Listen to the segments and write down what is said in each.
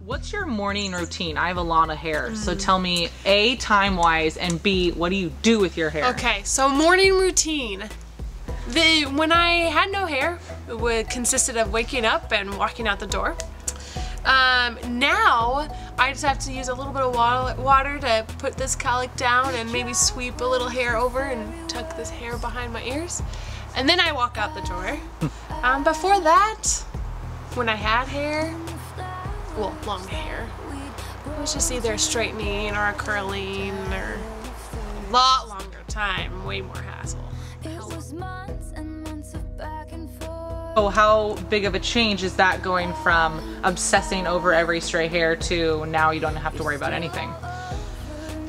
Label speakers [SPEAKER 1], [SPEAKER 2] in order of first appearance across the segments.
[SPEAKER 1] What's your morning routine? I have a lot of hair, so tell me A, time-wise, and B, what do you do with your hair?
[SPEAKER 2] Okay, so morning routine. When I had no hair, it consisted of waking up and walking out the door. Now, I just have to use a little bit of water to put this cowlick down and maybe sweep a little hair over and tuck this hair behind my ears. And then I walk out the door. Before that, when I had hair, well, long hair, it was just either straightening or curling or a lot longer time, way more hassle.
[SPEAKER 1] Oh, how big of a change is that going from obsessing over every stray hair to now you don't have to worry about anything?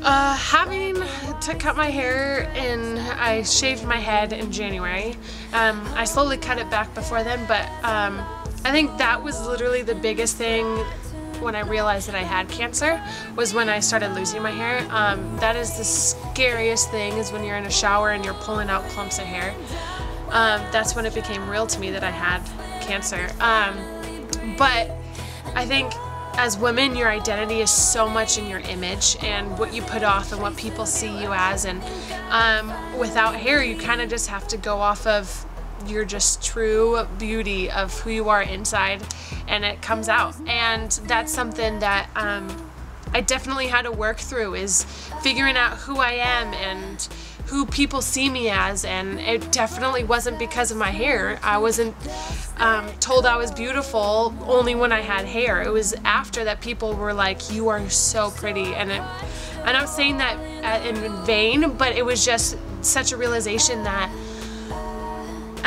[SPEAKER 2] Having to cut my hair I shaved my head in January. I slowly cut it back before then, but I think that was literally the biggest thing when I realized that I had cancer, was when I started losing my hair. That is the scariest thing, is when you're in a shower and you're pulling out clumps of hair. That's when it became real to me that I had cancer. But I think as women, your identity is so much in your image and what you put off and what people see you as, and without hair you kind of just have to go off of your just true beauty of who you are inside, and it comes out. And that's something that I definitely had to work through, is figuring out who I am and who people see me as. And it definitely wasn't because of my hair. I wasn't told I was beautiful only when I had hair. It was after that people were like, you are so pretty. And I'm not saying that in vain, but it was just such a realization that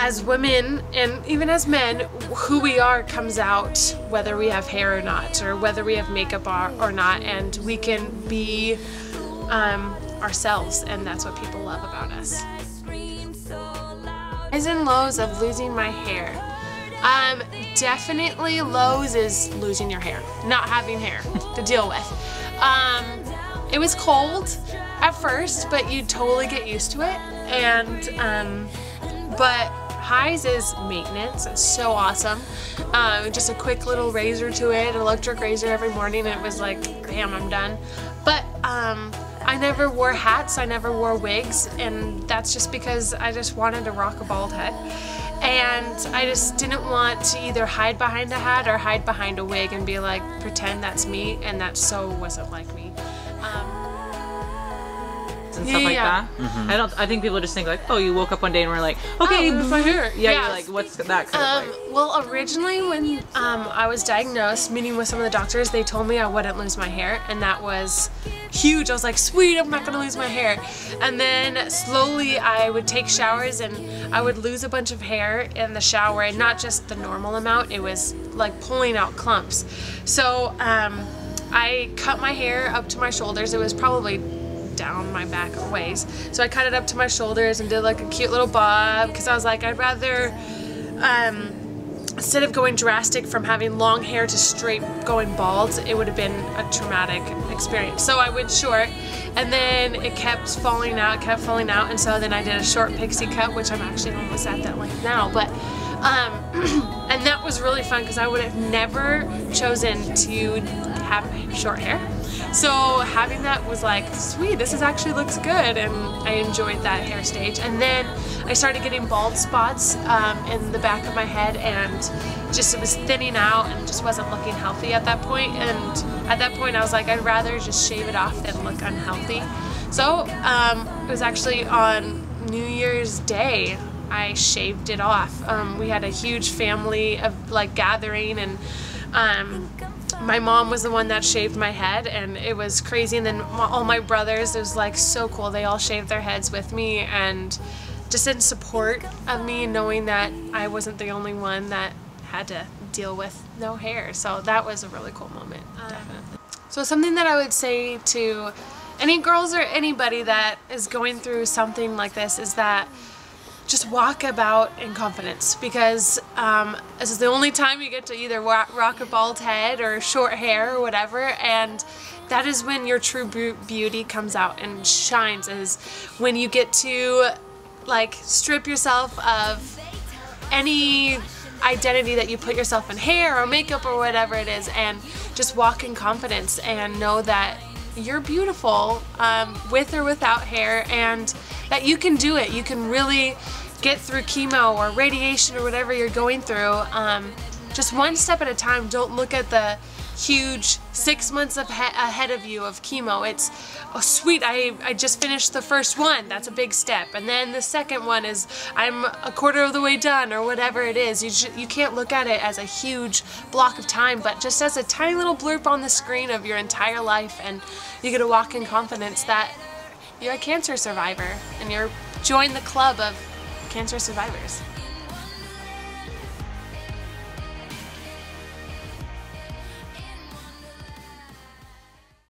[SPEAKER 2] as women, and even as men, who we are comes out whether we have hair or not, or whether we have makeup or not, and we can be ourselves, and that's what people love about us. Highs and lows of losing my hair. Definitely lows is losing your hair, not having hair to deal with. It was cold at first, but you totally get used to it, and but highs is maintenance. It's so awesome. Just a quick little razor to it, an electric razor every morning, and it was like, bam, I'm done. But I never wore hats, I never wore wigs, and that's just because I just wanted to rock a bald head. And I just didn't want to either hide behind a hat or hide behind a wig and be like, pretend that's me, and that so wasn't like me.
[SPEAKER 1] And stuff like that. I think people just think like, oh, you woke up one day and were like, okay,
[SPEAKER 2] oh, my hair.
[SPEAKER 1] Yeah, you're like, what's that kind of like?
[SPEAKER 2] Well, originally when I was diagnosed, meeting with some of the doctors, they told me I wouldn't lose my hair, and that was huge. I was like, sweet, I'm not gonna lose my hair. And then slowly I would take showers and I would lose a bunch of hair in the shower, and not just the normal amount, it was like pulling out clumps. So I cut my hair up to my shoulders. It was probably down my back a ways, so I cut it up to my shoulders and did like a cute little bob, because I was like, I'd rather instead of going drastic from having long hair to straight going bald, it would have been a traumatic experience. So I went short, and then it kept falling out, and so then I did a short pixie cut, which I'm actually almost at that length now. But and that was really fun, because I would have never chosen to have short hair. So having that was like, sweet, this actually looks good, and I enjoyed that hair stage. And then I started getting bald spots in the back of my head, and just it was thinning out and just wasn't looking healthy at that point. And at that point I was like, I'd rather just shave it off than look unhealthy. So it was actually on New Year's Day I shaved it off. We had a huge family of like gathering, and my mom was the one that shaved my head, and it was crazy. And then all my brothers, it was like so cool. They all shaved their heads with me, and just in support of me, knowing that I wasn't the only one that had to deal with no hair. So that was a really cool moment, definitely. So something that I would say to any girls or anybody that is going through something like this is that just walk about in confidence, because this is the only time you get to either rock a bald head or short hair or whatever, and that is when your true beauty comes out and shines, is when you get to like strip yourself of any identity that you put yourself in hair or makeup or whatever it is, and just walk in confidence and know that you're beautiful with or without hair, and that you can do it. You can really get through chemo or radiation or whatever you're going through, just one step at a time. Don't look at the huge 6 months ahead of you of chemo. It's, oh sweet, I just finished the first one, that's a big step, and then the second one is I'm a quarter of the way done, or whatever it is. You can't look at it as a huge block of time, but just as a tiny little blurb on the screen of your entire life, and you get to walk in confidence that you're a cancer survivor and you're join the club of cancer survivors.